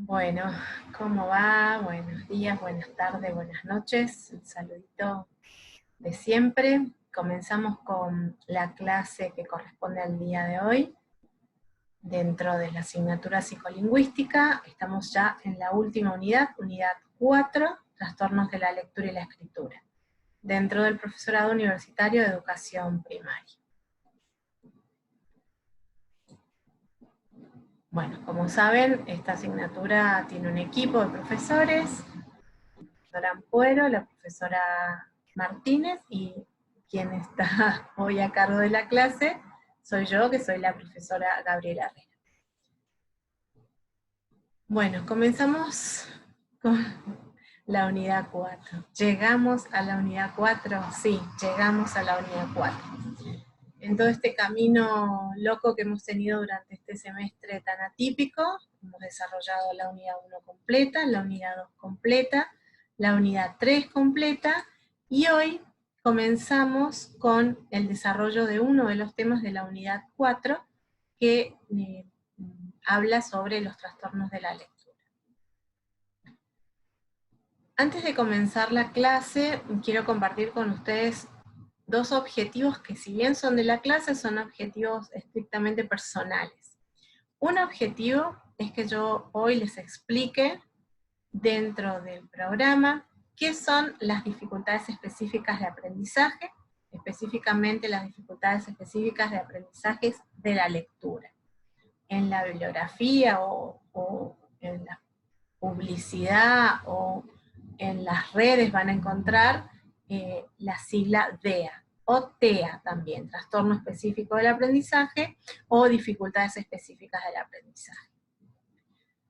Bueno, ¿cómo va? Buenos días, buenas tardes, buenas noches. Un saludito de siempre. Comenzamos con la clase que corresponde al día de hoy. Dentro de la asignatura psicolingüística, estamos ya en la última unidad, unidad 4, trastornos de la lectura y la escritura, dentro del profesorado universitario de educación primaria. Bueno, como saben, esta asignatura tiene un equipo de profesores, la profesora Ampuero, la profesora Martínez, y quien está hoy a cargo de la clase soy yo, que soy la profesora Gabriela Herrera. Bueno, comenzamos con la unidad 4. ¿Llegamos a la unidad 4? Sí, llegamos a la unidad 4. En todo este camino loco que hemos tenido durante este semestre tan atípico, hemos desarrollado la unidad 1 completa, la unidad 2 completa, la unidad 3 completa, y hoy comenzamos con el desarrollo de uno de los temas de la unidad 4, que habla sobre los trastornos de la lectura. Antes de comenzar la clase, quiero compartir con ustedes dos objetivos que, si bien son de la clase, son objetivos estrictamente personales. Un objetivo es que yo hoy les explique dentro del programa qué son las dificultades específicas de aprendizaje, específicamente las dificultades específicas de aprendizaje de la lectura. En la bibliografía o en la publicidad o en las redes van a encontrar la sigla DEA, o TEA también, trastorno específico del aprendizaje o dificultades específicas del aprendizaje.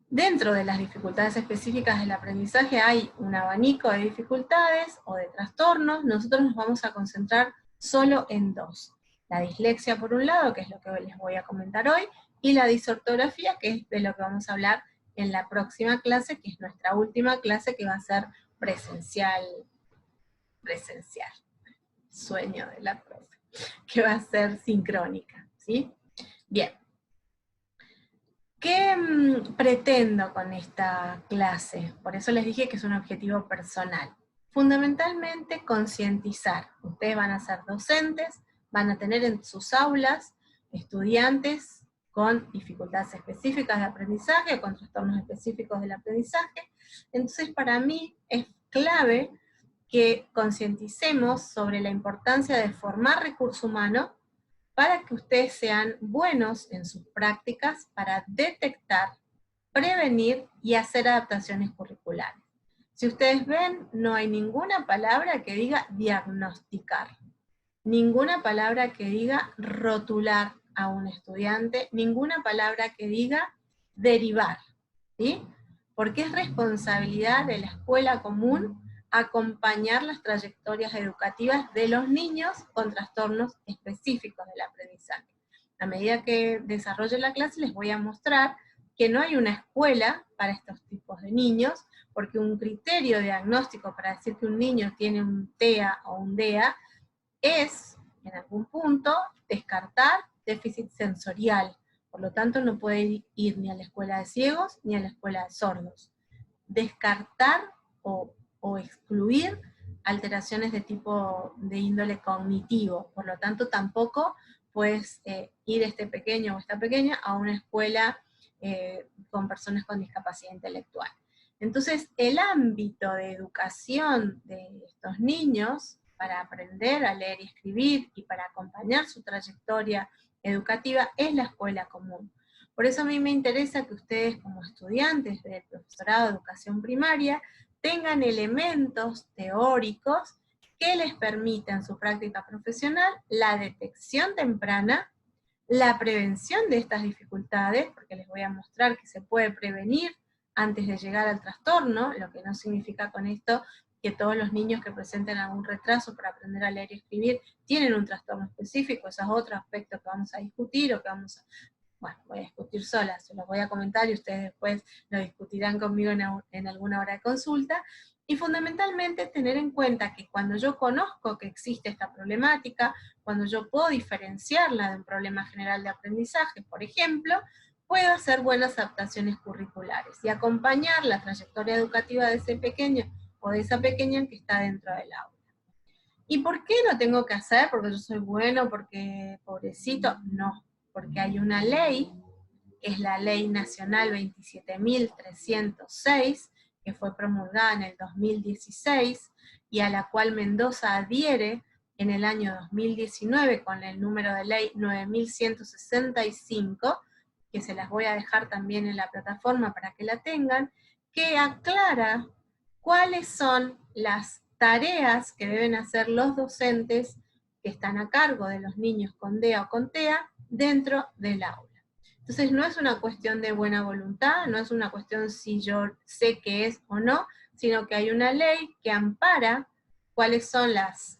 Dentro de las dificultades específicas del aprendizaje hay un abanico de dificultades o de trastornos. Nosotros nos vamos a concentrar solo en dos. La dislexia por un lado, que es lo que les voy a comentar hoy, y la disortografía, que es de lo que vamos a hablar en la próxima clase, que es nuestra última clase, que va a ser presencial, sueño de la profe, que va a ser sincrónica, ¿sí? Bien. ¿Qué pretendo con esta clase? Por eso les dije que es un objetivo personal. Fundamentalmente concientizar. Ustedes van a ser docentes, van a tener en sus aulas estudiantes con dificultades específicas de aprendizaje o con trastornos específicos del aprendizaje. Entonces, para mí es clave que concienticemos sobre la importancia de formar recurso humano para que ustedes sean buenos en sus prácticas para detectar, prevenir y hacer adaptaciones curriculares. Si ustedes ven, no hay ninguna palabra que diga diagnosticar, ninguna palabra que diga rotular a un estudiante, ninguna palabra que diga derivar, ¿sí? Porque es responsabilidad de la escuela común acompañar las trayectorias educativas de los niños con trastornos específicos del aprendizaje. A medida que desarrolle la clase les voy a mostrar que no hay una escuela para estos tipos de niños, porque un criterio diagnóstico para decir que un niño tiene un TEA o un DEA es, en algún punto, descartar déficit sensorial. Por lo tanto, no puede ir ni a la escuela de ciegos ni a la escuela de sordos. Descartar o excluir alteraciones de tipo de índole cognitivo. Por lo tanto, tampoco puedes ir este pequeño o esta pequeña a una escuela con personas con discapacidad intelectual. Entonces, el ámbito de educación de estos niños para aprender a leer y escribir y para acompañar su trayectoria educativa es la escuela común. Por eso a mí me interesa que ustedes, como estudiantes del profesorado de educación primaria, tengan elementos teóricos que les permitan en su práctica profesional la detección temprana, la prevención de estas dificultades, porque les voy a mostrar que se puede prevenir antes de llegar al trastorno, lo que no significa con esto que todos los niños que presenten algún retraso para aprender a leer y escribir tienen un trastorno específico. Eso es otro aspecto que vamos a discutir o que vamos a... Bueno, voy a discutir sola, se los voy a comentar y ustedes después lo discutirán conmigo en alguna hora de consulta. Y fundamentalmente tener en cuenta que cuando yo conozco que existe esta problemática, cuando yo puedo diferenciarla de un problema general de aprendizaje, por ejemplo, pueda hacer buenas adaptaciones curriculares y acompañar la trayectoria educativa de ese pequeño o de esa pequeña que está dentro del aula. ¿Y por qué lo tengo que hacer? ¿Porque yo soy bueno? ¿Porque pobrecito? No, porque hay una ley, que es la Ley Nacional 27.306, que fue promulgada en el 2016, y a la cual Mendoza adhiere en el año 2019 con el número de ley 9165, que se las voy a dejar también en la plataforma para que la tengan, que aclara cuáles son las tareas que deben hacer los docentes que están a cargo de los niños con DEA o con TEA dentro del aula. Entonces no es una cuestión de buena voluntad, no es una cuestión si yo sé qué es o no, sino que hay una ley que ampara cuáles son las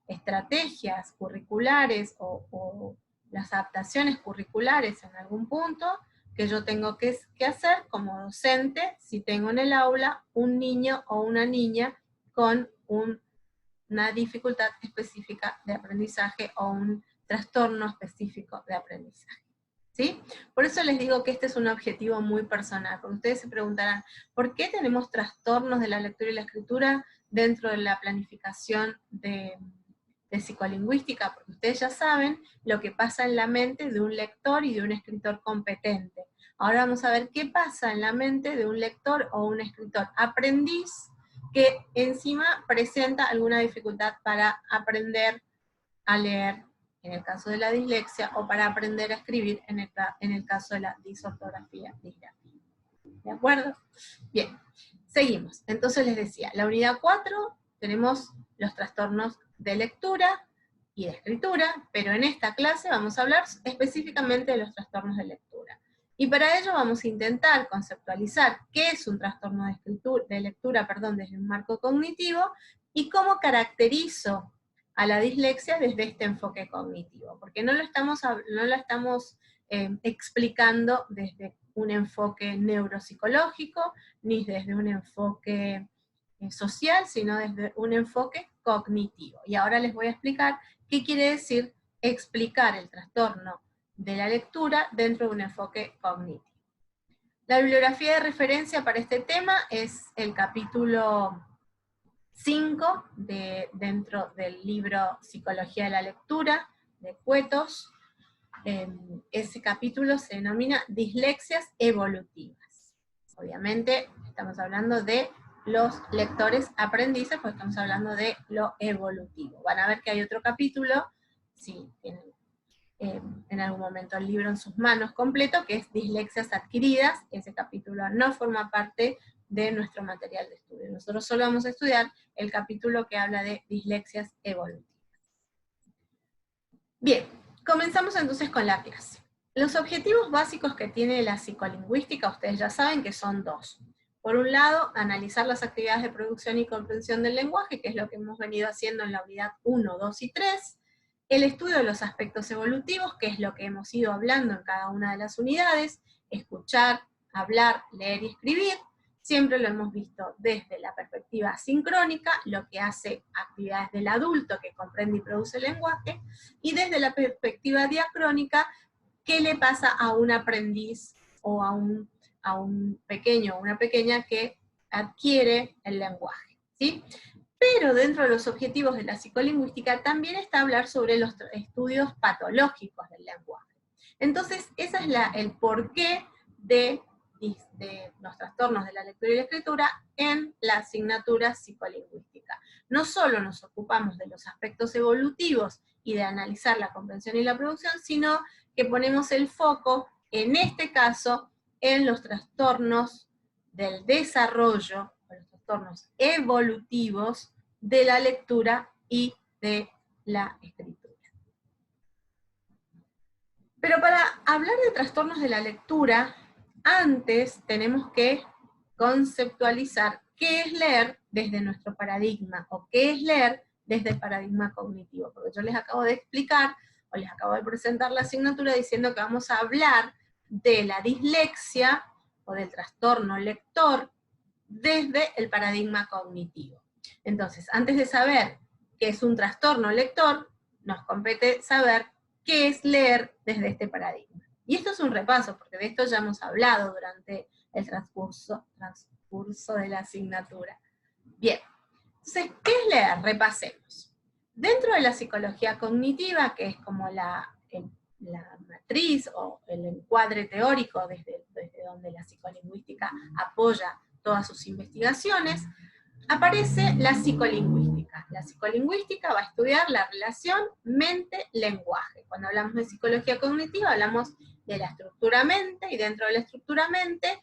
estrategias curriculares o las adaptaciones curriculares en algún punto que yo tengo que hacer como docente si tengo en el aula un niño o una niña con una dificultad específica de aprendizaje o un trastorno específico de aprendizaje. ¿Sí? Por eso les digo que este es un objetivo muy personal, porque ustedes se preguntarán, ¿por qué tenemos trastornos de la lectura y la escritura dentro de la planificación de psicolingüística? Porque ustedes ya saben lo que pasa en la mente de un lector y de un escritor competente. Ahora vamos a ver qué pasa en la mente de un lector o un escritor aprendiz que encima presenta alguna dificultad para aprender a leer, en el caso de la dislexia, o para aprender a escribir en el caso de la disortografía, disgrafía. ¿De acuerdo? Bien, seguimos. Entonces les decía, la unidad 4 tenemos los trastornos de lectura y de escritura, pero en esta clase vamos a hablar específicamente de los trastornos de lectura. Y para ello vamos a intentar conceptualizar qué es un trastorno de lectura desde un marco cognitivo y cómo caracterizo a la dislexia desde este enfoque cognitivo, porque no la estamos explicando desde un enfoque neuropsicológico, ni desde un enfoque social, sino desde un enfoque cognitivo. Y ahora les voy a explicar qué quiere decir explicar el trastorno de la lectura dentro de un enfoque cognitivo. La bibliografía de referencia para este tema es el capítulo 5 dentro del libro Psicología de la Lectura, de Cuetos. Ese capítulo se denomina Dislexias evolutivas. Obviamente estamos hablando de los lectores aprendices, porque estamos hablando de lo evolutivo. Van a ver que hay otro capítulo, si tienen en algún momento el libro en sus manos completo, que es Dislexias adquiridas. Ese capítulo no forma parte de nuestro material de estudio. Nosotros solo vamos a estudiar el capítulo que habla de dislexias evolutivas. Bien, comenzamos entonces con la clase. Los objetivos básicos que tiene la psicolingüística, ustedes ya saben que son dos. Por un lado, analizar las actividades de producción y comprensión del lenguaje, que es lo que hemos venido haciendo en la unidad 1, 2 y 3. El estudio de los aspectos evolutivos, que es lo que hemos ido hablando en cada una de las unidades, escuchar, hablar, leer y escribir. Siempre lo hemos visto desde la perspectiva sincrónica, lo que hace actividades del adulto que comprende y produce el lenguaje, y desde la perspectiva diacrónica, qué le pasa a un aprendiz o a un pequeño o una pequeña que adquiere el lenguaje, ¿sí? Pero dentro de los objetivos de la psicolingüística también está hablar sobre los estudios patológicos del lenguaje. Entonces, ese es el porqué de los trastornos de la lectura y la escritura en la asignatura psicolingüística. No solo nos ocupamos de los aspectos evolutivos y de analizar la comprensión y la producción, sino que ponemos el foco, en este caso, en los trastornos del desarrollo, los trastornos evolutivos de la lectura y de la escritura. Pero para hablar de trastornos de la lectura, antes tenemos que conceptualizar qué es leer desde nuestro paradigma, o qué es leer desde el paradigma cognitivo, porque yo les acabo de explicar, o les acabo de presentar la asignatura diciendo que vamos a hablar de la dislexia, o del trastorno lector, desde el paradigma cognitivo. Entonces, antes de saber qué es un trastorno lector, nos compete saber qué es leer desde este paradigma. Y esto es un repaso, porque de esto ya hemos hablado durante el transcurso de la asignatura. Bien, entonces, ¿qué es leer? Repasemos. Dentro de la psicología cognitiva, que es como la matriz o el encuadre teórico desde donde la psicolingüística apoya todas sus investigaciones, aparece la psicolingüística. La psicolingüística va a estudiar la relación mente-lenguaje. Cuando hablamos de psicología cognitiva, hablamos de la estructura mente, y dentro de la estructura mente,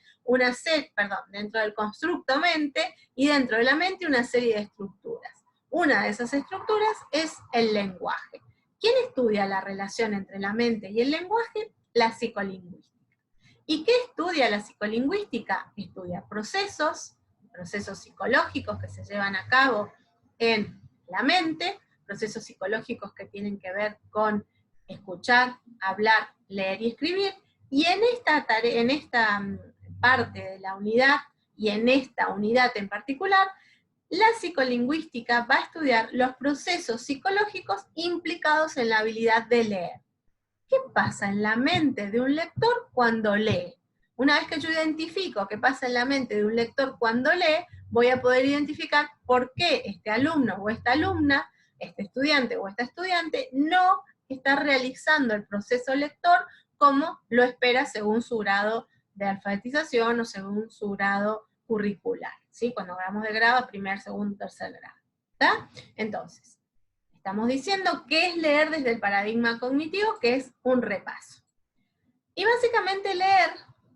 dentro del constructo mente, y dentro de la mente una serie de estructuras. Una de esas estructuras es el lenguaje. ¿Quién estudia la relación entre la mente y el lenguaje? La psicolingüística. ¿Y qué estudia la psicolingüística? Estudia procesos psicológicos que se llevan a cabo en la mente, procesos psicológicos que tienen que ver con escuchar, hablar, leer y escribir, y en esta parte de la unidad, y en esta unidad en particular, la psicolingüística va a estudiar los procesos psicológicos implicados en la habilidad de leer. ¿Qué pasa en la mente de un lector cuando lee? Una vez que yo identifico qué pasa en la mente de un lector cuando lee, voy a poder identificar por qué este alumno o esta alumna, este estudiante o esta estudiante, no está realizando el proceso lector como lo espera según su grado de alfabetización o según su grado curricular, ¿sí? Cuando hablamos de grado, primer, segundo, tercer grado, ¿está? Entonces, estamos diciendo qué es leer desde el paradigma cognitivo, que es un repaso. Y básicamente leer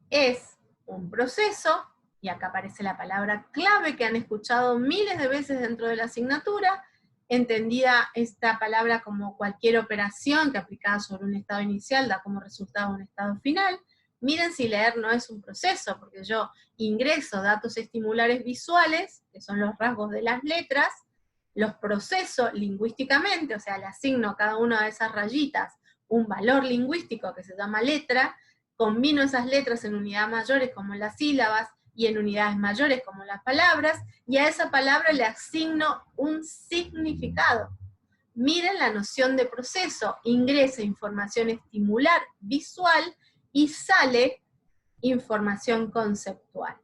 es un proceso, y acá aparece la palabra clave que han escuchado miles de veces dentro de la asignatura, entendida esta palabra como cualquier operación que aplicada sobre un estado inicial da como resultado un estado final. Miren si leer no es un proceso, porque yo ingreso datos estimulares visuales, que son los rasgos de las letras, los proceso lingüísticamente, o sea, le asigno a cada una de esas rayitas un valor lingüístico que se llama letra, combino esas letras en unidades mayores como las sílabas, y en unidades mayores como las palabras, y a esa palabra le asigno un significado. Miren la noción de proceso, ingresa información estimular visual y sale información conceptual.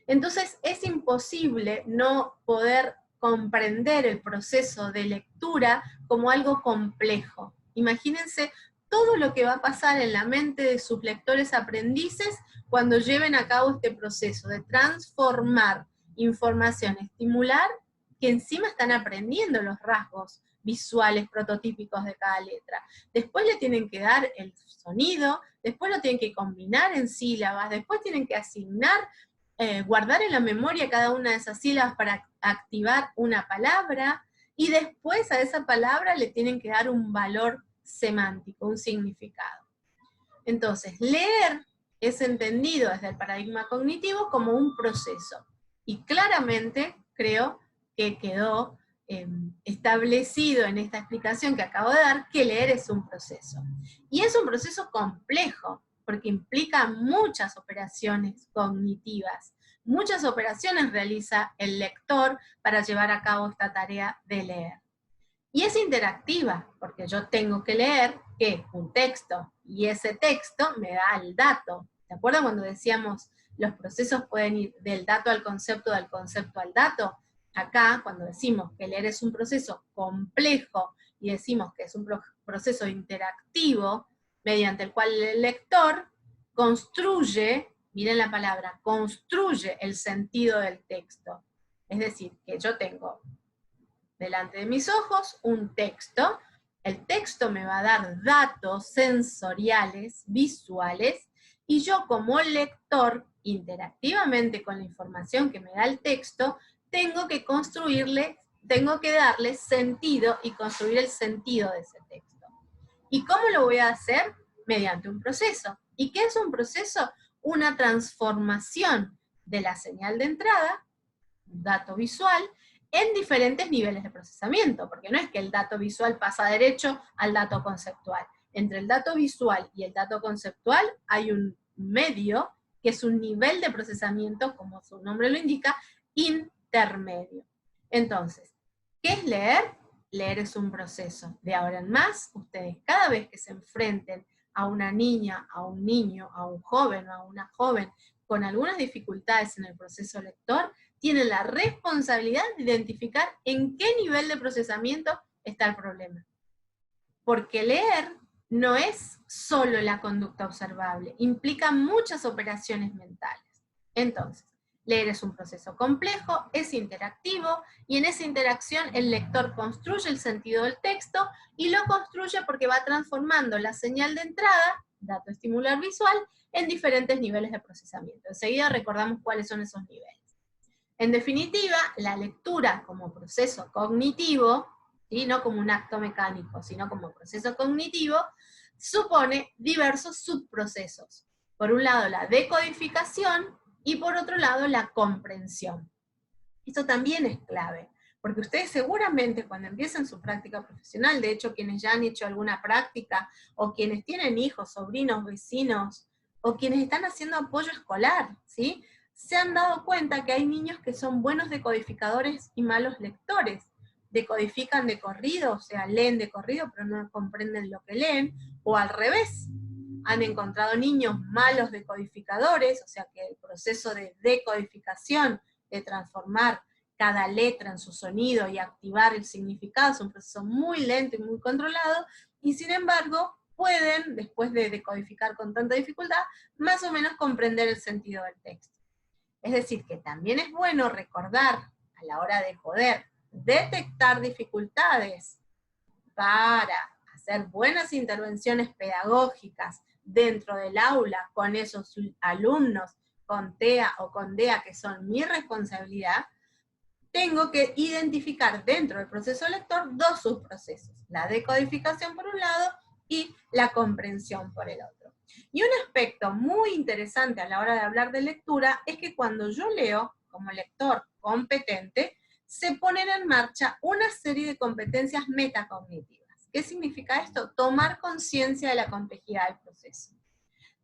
Entonces es imposible no poder comprender el proceso de lectura como algo complejo. Imagínense todo lo que va a pasar en la mente de sus lectores aprendices cuando lleven a cabo este proceso de transformar información estimular, que encima están aprendiendo los rasgos visuales prototípicos de cada letra. Después le tienen que dar el sonido, después lo tienen que combinar en sílabas, después tienen que asignar, guardar en la memoria cada una de esas sílabas para activar una palabra, y después a esa palabra le tienen que dar un valor semántico, un significado. Entonces, leer es entendido desde el paradigma cognitivo como un proceso, y claramente creo que quedó establecido en esta explicación que acabo de dar, que leer es un proceso. Y es un proceso complejo, porque implica muchas operaciones cognitivas, muchas operaciones realiza el lector para llevar a cabo esta tarea de leer. Y es interactiva, porque yo tengo que leer un texto, y ese texto me da el dato. ¿Se acuerdan cuando decíamos los procesos pueden ir del dato al concepto al dato? Acá, cuando decimos que leer es un proceso complejo, y decimos que es un proceso interactivo, mediante el cual el lector construye, miren la palabra, construye el sentido del texto. Es decir, que yo tengo delante de mis ojos un texto, el texto me va a dar datos sensoriales, visuales, y yo como lector, interactivamente con la información que me da el texto, tengo que darle sentido y construir el sentido de ese texto. ¿Y cómo lo voy a hacer? Mediante un proceso. ¿Y qué es un proceso? Una transformación de la señal de entrada, dato visual, en diferentes niveles de procesamiento, porque no es que el dato visual pasa derecho al dato conceptual. Entre el dato visual y el dato conceptual hay un medio, que es un nivel de procesamiento, como su nombre lo indica, intermedio. Entonces, ¿qué es leer? Leer es un proceso. De ahora en más, ustedes cada vez que se enfrenten a una niña, a un niño, a un joven o a una joven con algunas dificultades en el proceso lector, tienen la responsabilidad de identificar en qué nivel de procesamiento está el problema. Porque leer no es solo la conducta observable, implica muchas operaciones mentales. Entonces, leer es un proceso complejo, es interactivo, y en esa interacción el lector construye el sentido del texto, y lo construye porque va transformando la señal de entrada, dato estimular visual, en diferentes niveles de procesamiento. Enseguida recordamos cuáles son esos niveles. En definitiva, la lectura como proceso cognitivo, ¿sí? No como un acto mecánico, sino como proceso cognitivo, supone diversos subprocesos. Por un lado, la decodificación, y por otro lado, la comprensión. Esto también es clave, porque ustedes seguramente cuando empiecen su práctica profesional, de hecho quienes ya han hecho alguna práctica, o quienes tienen hijos, sobrinos, vecinos, o quienes están haciendo apoyo escolar, ¿sí?, se han dado cuenta que hay niños que son buenos decodificadores y malos lectores. Decodifican de corrido, o sea, leen de corrido, pero no comprenden lo que leen, o al revés. Han encontrado niños malos decodificadores, o sea que el proceso de decodificación, de transformar cada letra en su sonido y activar el significado, es un proceso muy lento y muy controlado, y sin embargo pueden, después de decodificar con tanta dificultad, más o menos comprender el sentido del texto. Es decir, que también es bueno recordar a la hora de poder detectar dificultades para hacer buenas intervenciones pedagógicas dentro del aula con esos alumnos con TEA o con DEA, que son mi responsabilidad, tengo que identificar dentro del proceso lector dos subprocesos, la decodificación por un lado y la comprensión por el otro. Y un aspecto muy interesante a la hora de hablar de lectura es que cuando yo leo, como lector competente, se ponen en marcha una serie de competencias metacognitivas. ¿Qué significa esto? Tomar conciencia de la complejidad del proceso.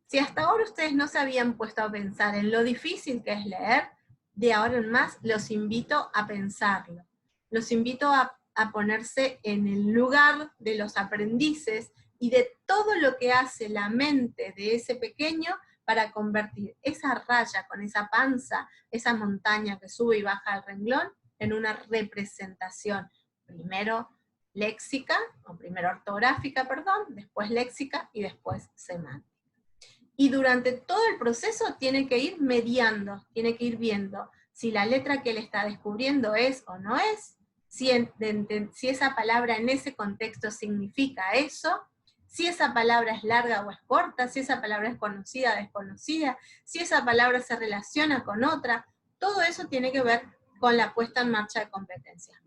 Si hasta ahora ustedes no se habían puesto a pensar en lo difícil que es leer, de ahora en más los invito a pensarlo. Los invito a ponerse en el lugar de los aprendices y de todo lo que hace la mente de ese pequeño para convertir esa raya con esa panza, esa montaña que sube y baja el renglón, en una representación, primero léxica, o primero ortográfica, perdón, después léxica y después semántica. Y durante todo el proceso tiene que ir mediando, tiene que ir viendo si la letra que él está descubriendo es o no es, si esa palabra en ese contexto significa eso, si esa palabra es larga o es corta, si esa palabra es conocida o desconocida, si esa palabra se relaciona con otra. Todo eso tiene que ver con la puesta en marcha de competencias.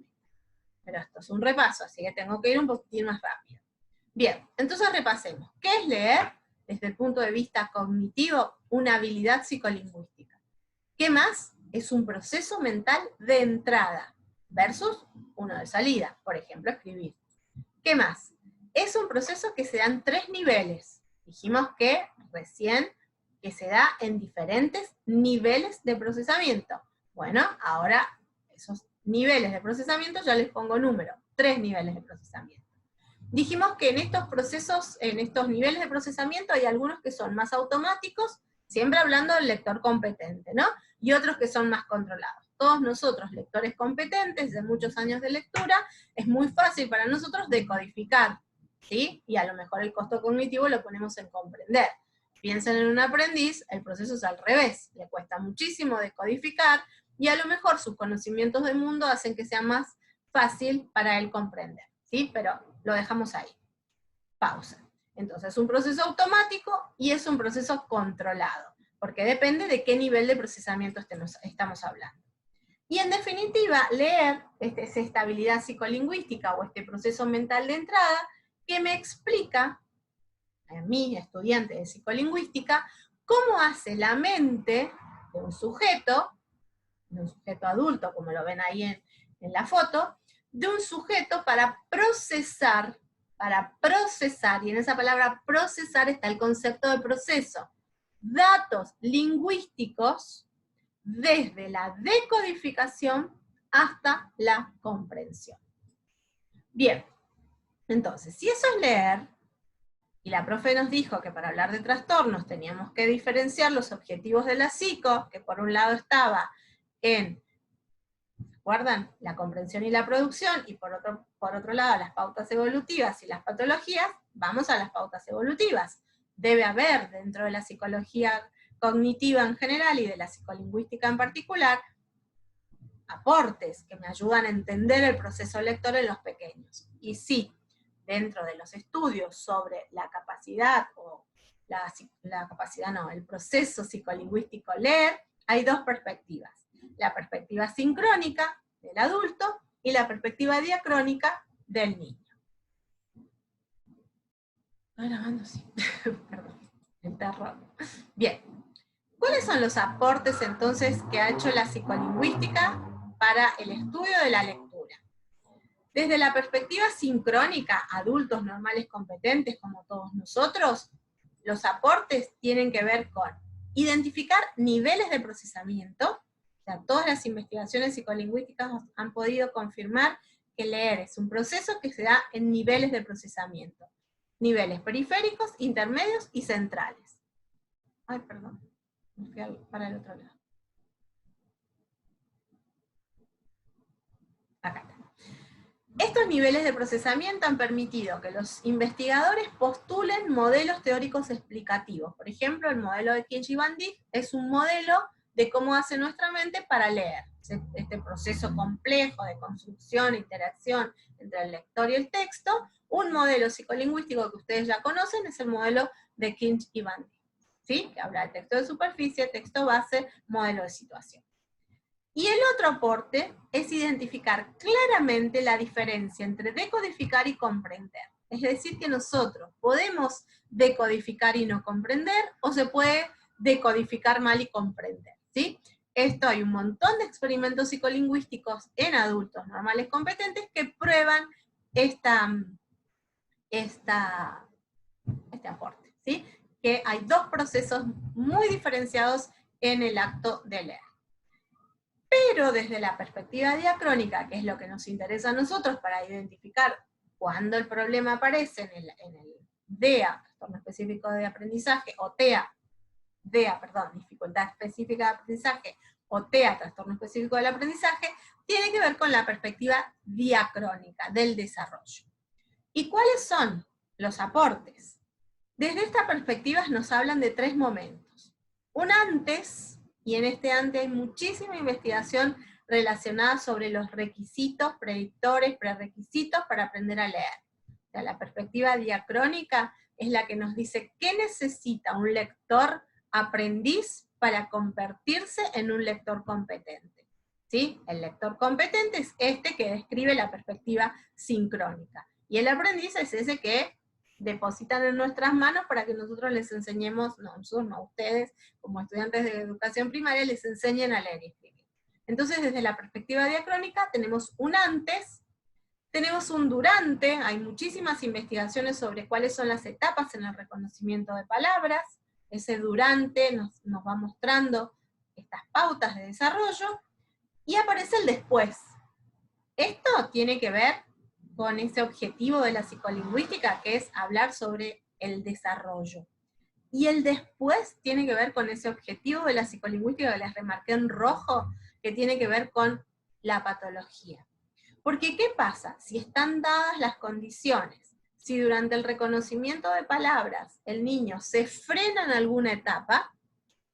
Pero esto es un repaso, así que tengo que ir un poquitín más rápido. Bien, entonces repasemos. ¿Qué es leer? Desde el punto de vista cognitivo, una habilidad psicolingüística. ¿Qué más? Es un proceso mental de entrada versus uno de salida, por ejemplo, escribir. ¿Qué más? Es un proceso que se da en 3 niveles. Dijimos que recién que se da en diferentes niveles de procesamiento. Bueno, ahora esos niveles de procesamiento ya les pongo número, 3 niveles de procesamiento. Dijimos que en estos procesos, en estos niveles de procesamiento, hay algunos que son más automáticos, siempre hablando del lector competente, ¿no? Y otros que son más controlados. Todos nosotros, lectores competentes de muchos años de lectura, es muy fácil para nosotros decodificar, ¿sí? Y a lo mejor el costo cognitivo lo ponemos en comprender. Piensen en un aprendiz, el proceso es al revés, le cuesta muchísimo decodificar, y a lo mejor sus conocimientos del mundo hacen que sea más fácil para él comprender, ¿sí? Pero lo dejamos ahí. Pausa. Entonces, es un proceso automático y es un proceso controlado, porque depende de qué nivel de procesamiento estamos hablando. Y en definitiva, leer es esta habilidad psicolingüística o este proceso mental de entrada que me explica, a mí, estudiante de psicolingüística, cómo hace la mente de un sujeto adulto, como lo ven ahí en la foto, de un sujeto para procesar, y en esa palabra procesar está el concepto de proceso, datos lingüísticos desde la decodificación hasta la comprensión. Bien, entonces, si eso es leer, y la profe nos dijo que para hablar de trastornos teníamos que diferenciar los objetivos de la psico, que por un lado estaba en, ¿recuerdan? La comprensión y la producción, y por otro lado las pautas evolutivas y las patologías. Vamos a las pautas evolutivas. Debe haber dentro de la psicología cognitiva en general y de la psicolingüística en particular, aportes que me ayudan a entender el proceso lector en los pequeños. Y sí, dentro de los estudios sobre la capacidad, o el proceso psicolingüístico leer, hay dos perspectivas. La perspectiva sincrónica del adulto y la perspectiva diacrónica del niño. Estoy grabando, sí. Perdón, el terror. Bien. ¿Cuáles son los aportes entonces que ha hecho la psicolingüística para el estudio de la lectura? Desde la perspectiva sincrónica, adultos normales competentes como todos nosotros, los aportes tienen que ver con identificar niveles de procesamiento. O sea, todas las investigaciones psicolingüísticas han podido confirmar que leer es un proceso que se da en niveles de procesamiento. Niveles periféricos, intermedios y centrales. Ay, perdón. Me fui para el otro lado. Acá está. Estos niveles de procesamiento han permitido que los investigadores postulen modelos teóricos explicativos. Por ejemplo, el modelo de Kinch y Van Dijk es un modelo de cómo hace nuestra mente para leer. Este proceso complejo de construcción e interacción entre el lector y el texto. Un modelo psicolingüístico que ustedes ya conocen es el modelo de Kinch y Van Dijk. ¿Sí? Que habla de texto de superficie, texto base, modelo de situación. Y el otro aporte es identificar claramente la diferencia entre decodificar y comprender. Es decir, que nosotros podemos decodificar y no comprender, o se puede decodificar mal y comprender, ¿sí? Esto hay un montón de experimentos psicolingüísticos en adultos normales competentes que prueban este aporte, ¿sí? Que hay dos procesos muy diferenciados en el acto de leer. Pero desde la perspectiva diacrónica, que es lo que nos interesa a nosotros para identificar cuándo el problema aparece en el DEA, trastorno específico de aprendizaje, o DEA, dificultad específica de aprendizaje, o TEA, trastorno específico del aprendizaje, tiene que ver con la perspectiva diacrónica del desarrollo. ¿Y cuáles son los aportes? Desde esta perspectiva nos hablan de tres momentos. Un antes, y en este antes hay muchísima investigación relacionada sobre los requisitos, predictores, prerequisitos para aprender a leer. O sea, la perspectiva diacrónica es la que nos dice qué necesita un lector aprendiz para convertirse en un lector competente. ¿Sí? El lector competente es este que describe la perspectiva sincrónica. Y el aprendiz es ese que depositan en nuestras manos para que nosotros les enseñemos, no, nosotros no, ustedes, como estudiantes de educación primaria, les enseñen a leer y escribir. Entonces, desde la perspectiva diacrónica, tenemos un antes, tenemos un durante, hay muchísimas investigaciones sobre cuáles son las etapas en el reconocimiento de palabras, ese durante nos va mostrando estas pautas de desarrollo, y aparece el después. Esto tiene que ver con ese objetivo de la psicolingüística, que es hablar sobre el desarrollo. Y el después tiene que ver con ese objetivo de la psicolingüística que les remarqué en rojo, que tiene que ver con la patología. Porque, ¿qué pasa? Si están dadas las condiciones, si durante el reconocimiento de palabras el niño se frena en alguna etapa,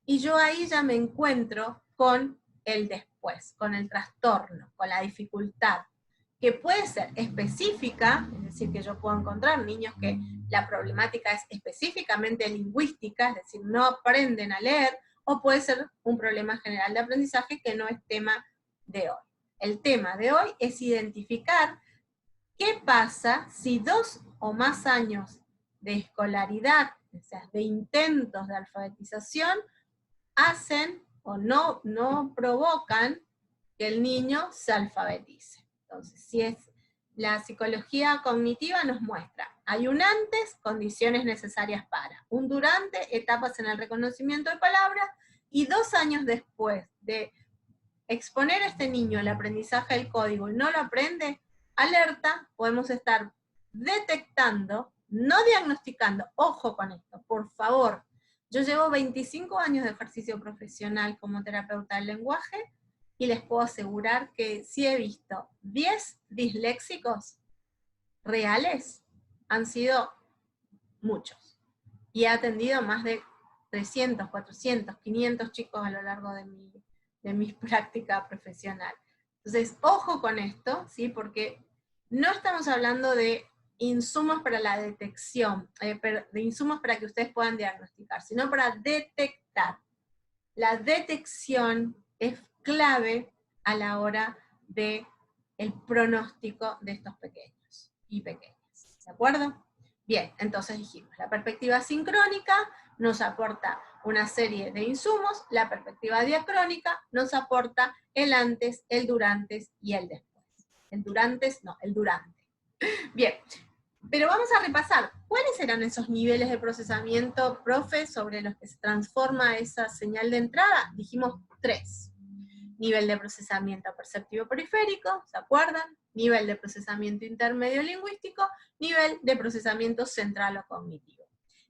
y yo ahí ya me encuentro con el después, con el trastorno, con la dificultad, que puede ser específica, es decir, que yo puedo encontrar niños que la problemática es específicamente lingüística, es decir, no aprenden a leer, o puede ser un problema general de aprendizaje que no es tema de hoy. El tema de hoy es identificar qué pasa si 2 o más años de escolaridad, o sea, de intentos de alfabetización, hacen o no provocan que el niño se alfabetice. Entonces, si es la psicología cognitiva nos muestra, hay un antes, condiciones necesarias para, un durante, etapas en el reconocimiento de palabras, y 2 años después de exponer a este niño el aprendizaje del código y no lo aprende, alerta, podemos estar detectando no diagnosticando. Ojo con esto, por favor. Yo llevo 25 años de ejercicio profesional como terapeuta del lenguaje y les puedo asegurar que si he visto 10 disléxicos reales, han sido muchos. Y he atendido más de 300, 400, 500 chicos a lo largo de mi práctica profesional. Entonces, ojo con esto, ¿sí? Porque no estamos hablando de insumos para la detección, de insumos para que ustedes puedan diagnosticar, sino para detectar. La detección es clave a la hora del pronóstico de estos pequeños y pequeñas. ¿De acuerdo? Bien, entonces dijimos, la perspectiva sincrónica nos aporta una serie de insumos, la perspectiva diacrónica nos aporta el antes, el durante y el después. El durantes, no, el durante. Bien, pero vamos a repasar, ¿cuáles eran esos niveles de procesamiento, profe, sobre los que se transforma esa señal de entrada? Dijimos 3. Nivel de procesamiento perceptivo periférico, ¿se acuerdan? Nivel de procesamiento intermedio lingüístico, nivel de procesamiento central o cognitivo.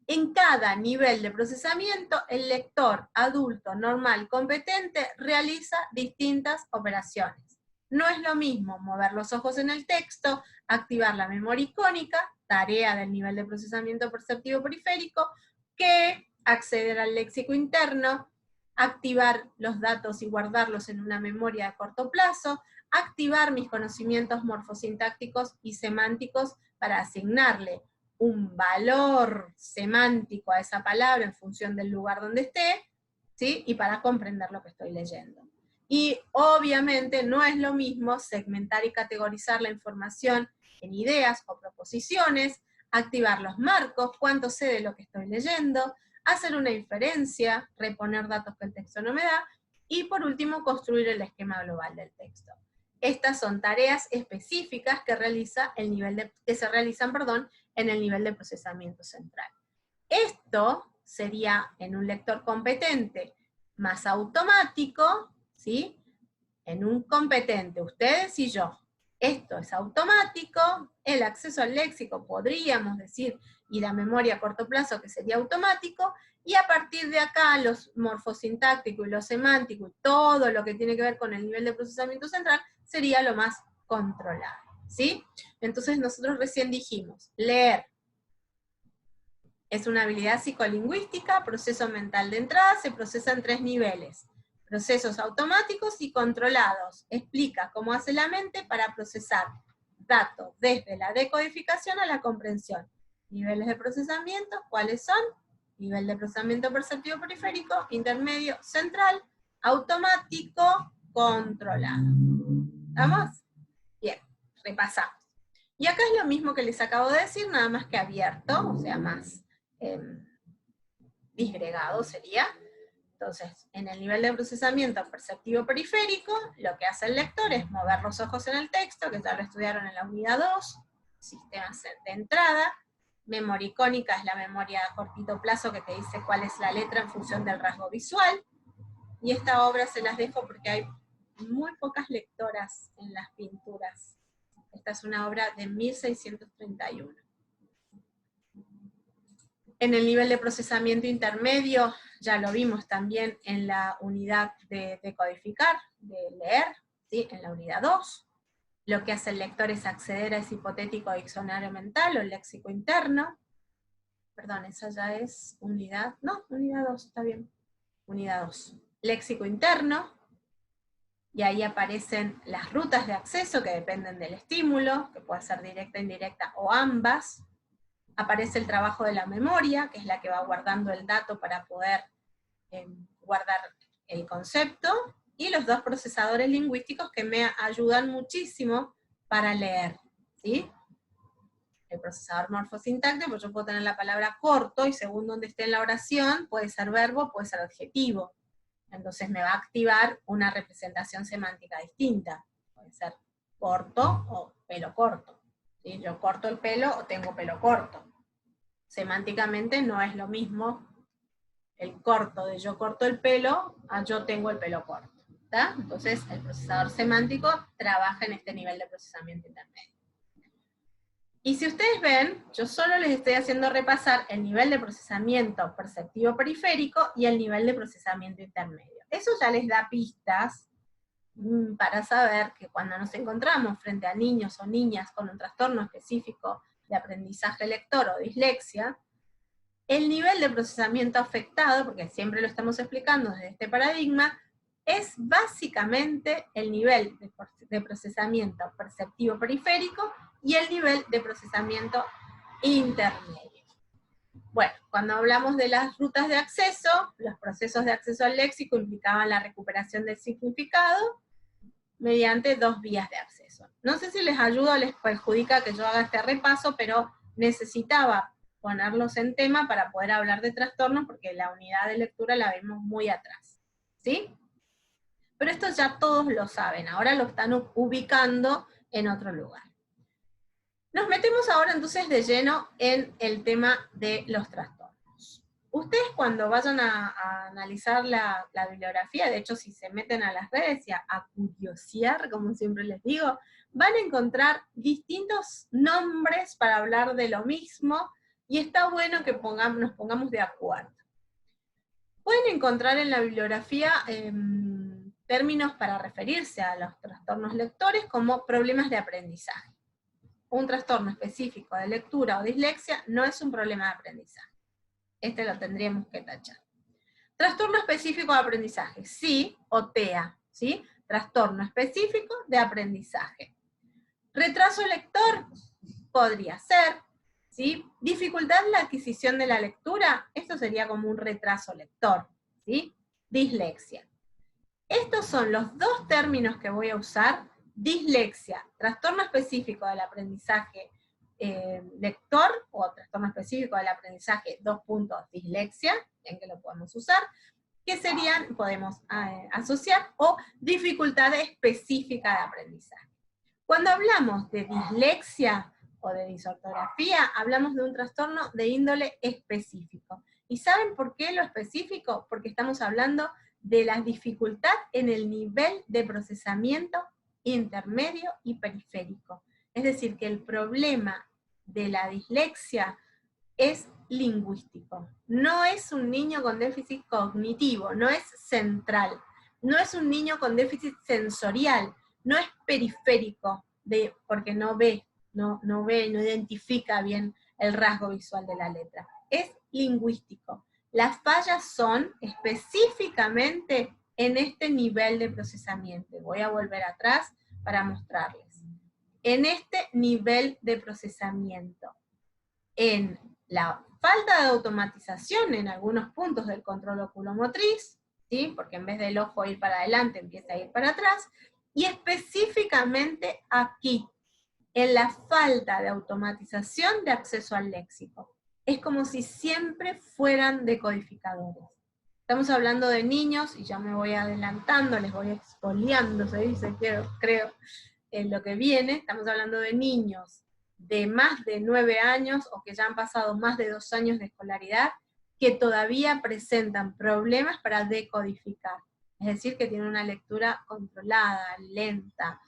En cada nivel de procesamiento, el lector adulto normal competente realiza distintas operaciones. No es lo mismo mover los ojos en el texto, activar la memoria icónica, tarea del nivel de procesamiento perceptivo periférico, que acceder al léxico interno, activar los datos y guardarlos en una memoria a corto plazo, activar mis conocimientos morfosintácticos y semánticos para asignarle un valor semántico a esa palabra en función del lugar donde esté, ¿sí? Y para comprender lo que estoy leyendo. Y obviamente no es lo mismo segmentar y categorizar la información en ideas o proposiciones, activar los marcos, cuánto sé de lo que estoy leyendo, hacer una inferencia, reponer datos que el texto no me da, y por último construir el esquema global del texto. Estas son tareas específicas que se realizan en el nivel de procesamiento central. Esto sería en un lector competente más automático, ¿sí? En un competente, ustedes y yo. Esto es automático, el acceso al léxico, podríamos decir, y la memoria a corto plazo, que sería automático, y a partir de acá, los morfosintáctico y lo semántico, y todo lo que tiene que ver con el nivel de procesamiento central, sería lo más controlable, ¿sí? Entonces nosotros recién dijimos, leer es una habilidad psicolingüística, proceso mental de entrada, se procesa en 3 niveles. Procesos automáticos y controlados. Explica cómo hace la mente para procesar datos desde la decodificación a la comprensión. Niveles de procesamiento, ¿cuáles son? Nivel de procesamiento perceptivo periférico, intermedio, central, automático, controlado. ¿Vamos? Bien, repasamos. Y acá es lo mismo que les acabo de decir, nada más que abierto, o sea, más disgregado sería. Entonces, en el nivel de procesamiento perceptivo periférico, lo que hace el lector es mover los ojos en el texto, que ya lo estudiaron en la unidad 2, sistemas de entrada. Memoria icónica es la memoria a cortito plazo que te dice cuál es la letra en función del rasgo visual. Y esta obra se las dejo porque hay muy pocas lectoras en las pinturas. Esta es una obra de 1631. En el nivel de procesamiento intermedio, ya lo vimos también en la unidad de decodificar, de leer, ¿sí? En la unidad 2. Lo que hace el lector es acceder a ese hipotético diccionario mental o el léxico interno. Perdón, esa ya es unidad, no, unidad 2, está bien. Unidad 2. Léxico interno, y ahí aparecen las rutas de acceso que dependen del estímulo, que puede ser directa, indirecta o ambas. Aparece el trabajo de la memoria, que es la que va guardando el dato para poder guardar el concepto, y los 2 procesadores lingüísticos que me ayudan muchísimo para leer, ¿sí? El procesador morfosintáctico, pues yo puedo tener la palabra corto, y según donde esté en la oración, puede ser verbo, puede ser adjetivo. Entonces me va a activar una representación semántica distinta. Puede ser corto o pelo corto. ¿Sí? Yo corto el pelo o tengo pelo corto. Semánticamente no es lo mismo el corto de yo corto el pelo a yo tengo el pelo corto. ¿Tá? Entonces el procesador semántico trabaja en este nivel de procesamiento intermedio. Y si ustedes ven, yo solo les estoy haciendo repasar el nivel de procesamiento perceptivo periférico y el nivel de procesamiento intermedio. Eso ya les da pistas para saber que cuando nos encontramos frente a niños o niñas con un trastorno específico de aprendizaje lector o dislexia, el nivel de procesamiento afectado, porque siempre lo estamos explicando desde este paradigma, es básicamente el nivel de procesamiento perceptivo periférico y el nivel de procesamiento intermedio. Bueno, cuando hablamos de las rutas de acceso, los procesos de acceso al léxico implicaban la recuperación del significado mediante 2 vías de acceso. No sé si les ayuda o les perjudica que yo haga este repaso, pero necesitaba ponerlos en tema para poder hablar de trastornos, porque la unidad de lectura la vemos muy atrás, ¿sí? Pero esto ya todos lo saben, ahora lo están ubicando en otro lugar. Nos metemos ahora entonces de lleno en el tema de los trastornos. Ustedes cuando vayan a analizar la bibliografía, de hecho si se meten a las redes y a curiosear, como siempre les digo, van a encontrar distintos nombres para hablar de lo mismo, y está bueno que nos pongamos de acuerdo. Pueden encontrar en la bibliografía términos para referirse a los trastornos lectores como problemas de aprendizaje. Un trastorno específico de lectura o dislexia no es un problema de aprendizaje. Este lo tendríamos que tachar. Trastorno específico de aprendizaje, sí, o TEA, ¿sí? Trastorno específico de aprendizaje. Retraso lector, podría ser, ¿sí? Dificultad en la adquisición de la lectura, esto sería como un retraso lector, ¿sí? Dislexia. Estos son los 2 términos que voy a usar: dislexia, trastorno específico del aprendizaje lector, o trastorno específico del aprendizaje, dislexia, en que lo podemos usar, que serían, podemos asociar, o dificultad específica de aprendizaje. Cuando hablamos de dislexia o de disortografía, hablamos de un trastorno de índole específico. ¿Y saben por qué lo específico? Porque estamos hablando de la dificultad en el nivel de procesamiento intermedio y periférico. Es decir, que el problema de la dislexia es lingüístico. No es un niño con déficit cognitivo, no es central. No es un niño con déficit sensorial, no es periférico, porque no ve, no identifica bien el rasgo visual de la letra. Es lingüístico. Las fallas son específicamente en este nivel de procesamiento. Voy a volver atrás para mostrarles. En este nivel de procesamiento, en la falta de automatización en algunos puntos del control oculomotriz, ¿sí? Porque en vez del ojo ir para adelante, empieza a ir para atrás, y específicamente aquí, en la falta de automatización de acceso al léxico. Es como si siempre fueran decodificadores. Estamos hablando de niños, y ya me voy adelantando, les voy expoliando, se dice, creo, en lo que viene. Estamos hablando de niños de más de 9 años, o que ya han pasado más de 2 años de escolaridad, que todavía presentan problemas para decodificar. Es decir, que tienen una lectura controlada, lenta,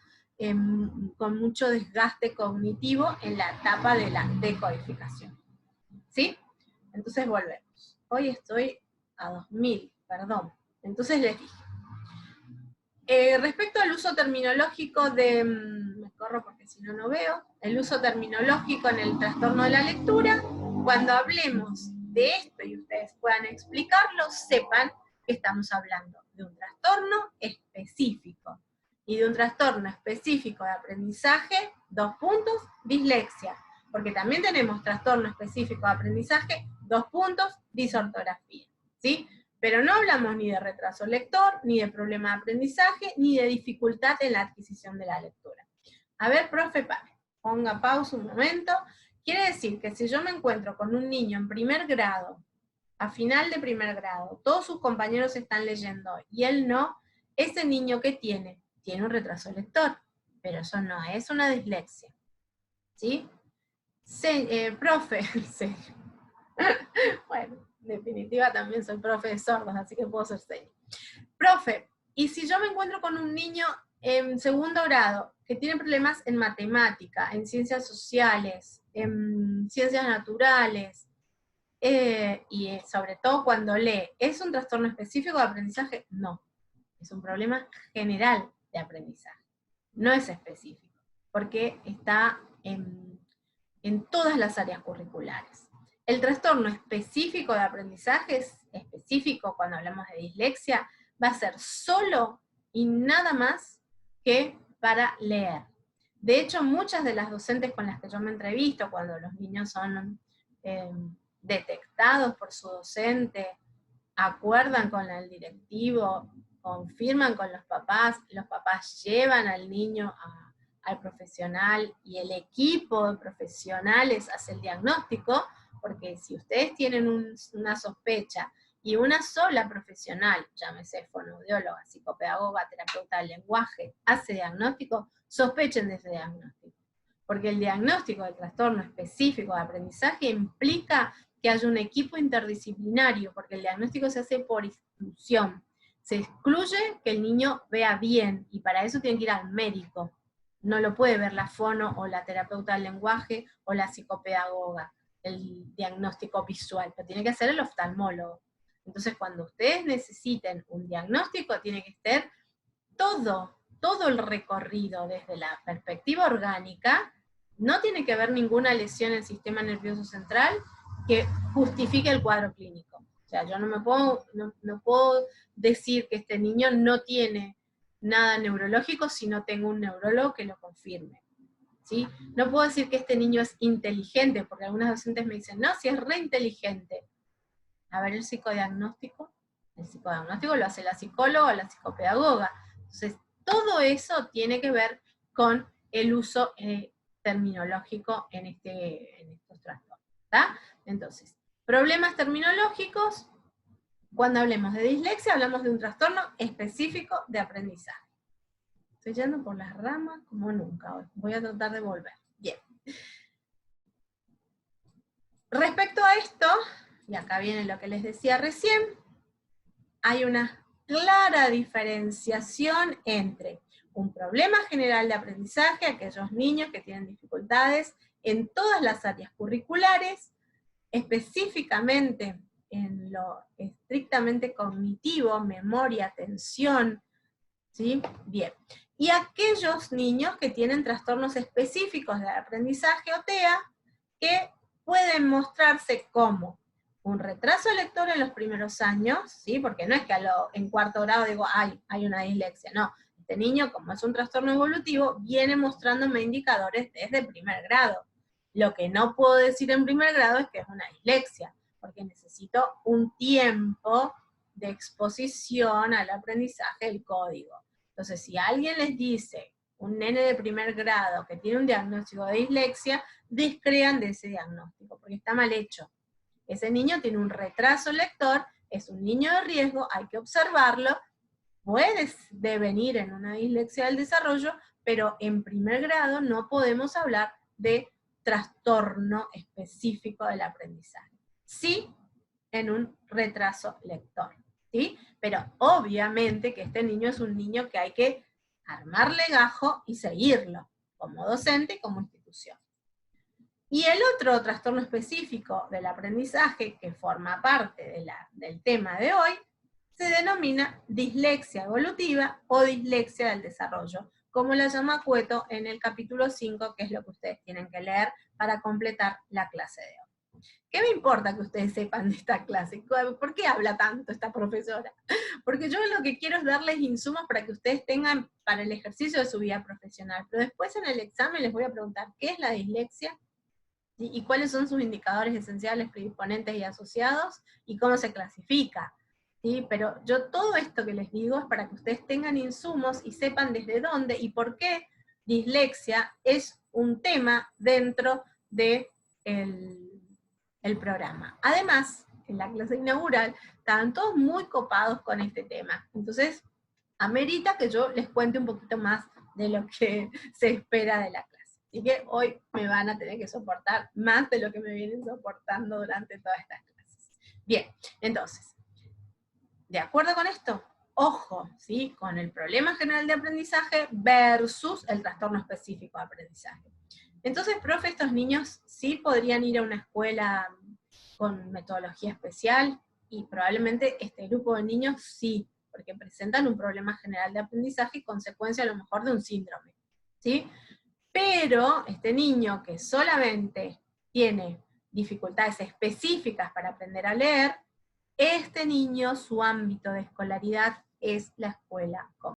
con mucho desgaste cognitivo en la etapa de la decodificación. ¿Sí? Entonces volvemos. Hoy estoy a 2000, perdón. Entonces les dije. Respecto al uso terminológico me corro porque si no, no veo, el uso terminológico en el trastorno de la lectura, cuando hablemos de esto y ustedes puedan explicarlo, sepan que estamos hablando de un trastorno específico, y de un trastorno específico de aprendizaje, dislexia, porque también tenemos trastorno específico de aprendizaje, disortografía, ¿sí? Pero no hablamos ni de retraso lector, ni de problema de aprendizaje, ni de dificultad en la adquisición de la lectura. A ver, profe, ponga pausa un momento. Quiere decir que si yo me encuentro con un niño en primer grado, a final de primer grado, todos sus compañeros están leyendo y él no, ese niño ¿qué tiene? Tiene un retraso lector, pero eso no es una dislexia. ¿Sí? Profe, sí. Bueno, en definitiva también soy profe de sordos, así que puedo ser seña. Profe, ¿y si yo me encuentro con un niño en segundo grado, que tiene problemas en matemática, en ciencias sociales, en ciencias naturales, y sobre todo cuando lee, ¿es un trastorno específico de aprendizaje? No, es un problema general de aprendizaje, no es específico, porque está en todas las áreas curriculares. El trastorno específico de aprendizaje es específico cuando hablamos de dislexia, va a ser solo y nada más que para leer. De hecho, muchas de las docentes con las que yo me entrevisto, cuando los niños son detectados por su docente, acuerdan con el directivo, confirman con los papás llevan al niño al profesional y el equipo de profesionales hace el diagnóstico, porque si ustedes tienen una sospecha y una sola profesional, llámese fonoaudióloga, psicopedagoga, terapeuta del lenguaje, hace diagnóstico, sospechen de ese diagnóstico. Porque el diagnóstico del trastorno específico de aprendizaje implica que haya un equipo interdisciplinario, porque el diagnóstico se hace por exclusión. Se excluye que el niño vea bien, y para eso tiene que ir al médico. No lo puede ver la fono o la terapeuta del lenguaje o la psicopedagoga, el diagnóstico visual, pero tiene que hacer el oftalmólogo. Entonces, cuando ustedes necesiten un diagnóstico, tiene que estar todo el recorrido desde la perspectiva orgánica, no tiene que haber ninguna lesión en el sistema nervioso central que justifique el cuadro clínico. O sea, yo no puedo decir que este niño no tiene nada neurológico si no tengo un neurólogo que lo confirme. ¿Sí? No puedo decir que este niño es inteligente, porque algunas docentes me dicen, no, si es re inteligente. A ver, el psicodiagnóstico lo hace la psicóloga o la psicopedagoga. Entonces, todo eso tiene que ver con el uso terminológico en estos trastornos. ¿Tá? Entonces, problemas terminológicos, cuando hablemos de dislexia, hablamos de un trastorno específico de aprendizaje. Estoy yendo por las ramas como nunca hoy. Voy a tratar de volver. Bien. Respecto a esto, y acá viene lo que les decía recién, hay una clara diferenciación entre un problema general de aprendizaje, aquellos niños que tienen dificultades en todas las áreas curriculares, específicamente en lo estrictamente cognitivo, memoria, atención, ¿sí? Bien. Y aquellos niños que tienen trastornos específicos de aprendizaje o TEA, que pueden mostrarse como un retraso lector en los primeros años, ¿sí? Porque no es que en cuarto grado digo, hay una dislexia, no. Este niño, como es un trastorno evolutivo, viene mostrándome indicadores desde primer grado. Lo que no puedo decir en primer grado es que es una dislexia, porque necesito un tiempo de exposición al aprendizaje del código. Entonces, si alguien les dice, un nene de primer grado que tiene un diagnóstico de dislexia, descrean de ese diagnóstico, porque está mal hecho. Ese niño tiene un retraso lector, es un niño de riesgo, hay que observarlo, puede devenir en una dislexia del desarrollo, pero en primer grado no podemos hablar de trastorno específico del aprendizaje. Sí, en un retraso lector, ¿sí? Pero obviamente que este niño es un niño que hay que armarle gajo y seguirlo, como docente y como institución. Y el otro trastorno específico del aprendizaje, que forma parte del tema de hoy, se denomina dislexia evolutiva o dislexia del desarrollo, como la llama Cueto en el capítulo 5, que es lo que ustedes tienen que leer para completar la clase de hoy. ¿Qué me importa que ustedes sepan de esta clase? ¿Por qué habla tanto esta profesora? Porque yo lo que quiero es darles insumos para que ustedes tengan para el ejercicio de su vida profesional, pero después en el examen les voy a preguntar ¿qué es la dislexia? ¿Y cuáles son sus indicadores esenciales, predisponentes y asociados? ¿Y cómo se clasifica? ¿Sí? Pero yo todo esto que les digo es para que ustedes tengan insumos y sepan desde dónde y por qué dislexia es un tema dentro del programa. Además, en la clase inaugural estaban todos muy copados con este tema. Entonces, amerita que yo les cuente un poquito más de lo que se espera de la clase. Así que hoy me van a tener que soportar más de lo que me vienen soportando durante todas estas clases. Bien, entonces, ¿de acuerdo con esto? Ojo, ¿sí? Con el problema general de aprendizaje versus el trastorno específico de aprendizaje. Entonces, profe, estos niños sí podrían ir a una escuela con metodología especial, y probablemente este grupo de niños sí, porque presentan un problema general de aprendizaje y consecuencia a lo mejor de un síndrome, ¿sí? Pero este niño que solamente tiene dificultades específicas para aprender a leer, este niño, su ámbito de escolaridad es la escuela común.